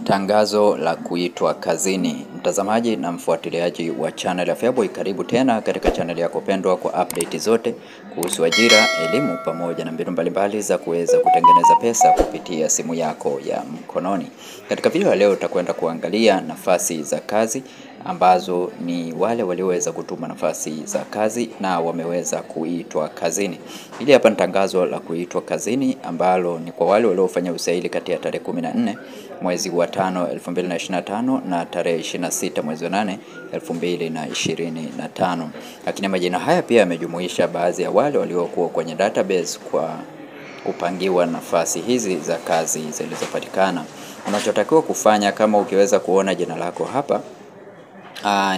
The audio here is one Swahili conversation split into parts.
Tangazo la kuitwa kazini. Mtazamaji na mfuatiliaji wa channel ya Feaboy, karibu tena katika channel yako pendwa kwa update zote kuhusu ajira, elimu pamoja na mbinu mbalimbali za kuweza kutengeneza pesa kupitia simu yako ya mkononi. Katika video ya leo tutakwenda kuangalia nafasi za kazi ambazo ni wale walioweza kutuma nafasi za kazi na wameweza kuitwa kazini. Hili hapa ni tangazo la kuitwa kazini ambalo ni kwa wale waliofanya usaili kati ya tarehe 14 mwezi wa 5 2025 na tarehe 26 mwezi wa 8 2025. Lakini majina haya pia yamejumuisha baadhi ya wale waliokuwa kwenye database kwa kupangiwa nafasi hizi za kazi zilizopatikana. Unachotakiwa kufanya kama ukiweza kuona jina lako hapa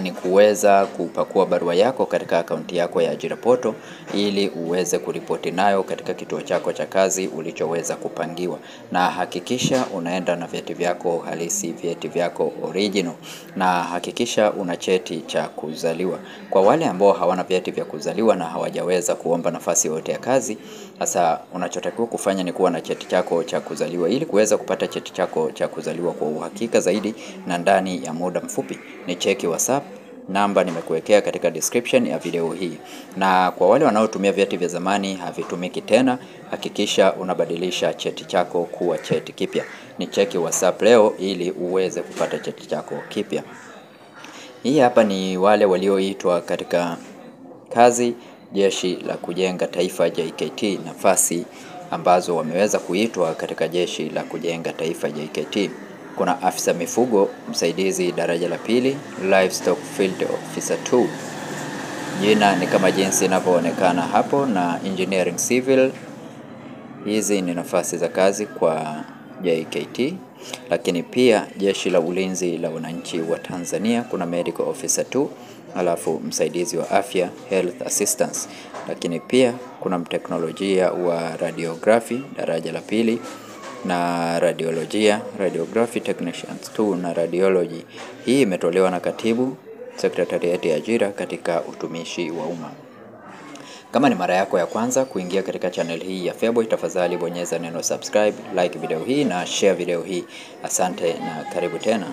ni kuweza kupakua barua yako katika akaunti yako ya ajira poto ili uweze kuripoti nayo katika kituo chako cha kazi ulichoweza kupangiwa, na hakikisha unaenda na vyeti vyako halisi, vyeti vyako original, na hakikisha una cheti cha kuzaliwa. Kwa wale ambao hawana vyeti vya kuzaliwa na hawajaweza kuomba nafasi yote ya kazi, sasa unachotakiwa kufanya ni kuwa na cheti chako cha kuzaliwa. Ili kuweza kupata cheti chako cha kuzaliwa kwa uhakika zaidi na ndani ya muda mfupi, ni cheki WhatsApp, namba nimekuwekea katika description ya video hii. Na kwa wale wanaotumia vyeti vya zamani havitumiki tena, hakikisha unabadilisha cheti chako kuwa cheti kipya. Ni cheki WhatsApp leo ili uweze kupata cheti chako kipya. Hii hapa ni wale walioitwa katika kazi Jeshi la Kujenga Taifa JKT, nafasi ambazo wameweza kuitwa katika Jeshi la Kujenga Taifa JKT. Kuna afisa mifugo msaidizi daraja la pili, livestock field officer 2. Jina ni kama jinsi inavyoonekana hapo, na engineering civil. Hizi ni nafasi za kazi kwa JKT. Lakini pia Jeshi la Ulinzi la Wananchi wa Tanzania kuna medical officer 2, alafu msaidizi wa afya health assistance. Lakini pia kuna mteknolojia wa radiography daraja la pili na radiography technicians 2 na radiology. Hii imetolewa na Katibu Sekretariati ya Ajira katika Utumishi wa Umma. Kama ni mara yako ya kwanza kuingia katika channel hii ya Feaboy, tafadhali bonyeza neno subscribe, like video hii na share video hii. Asante na karibu tena.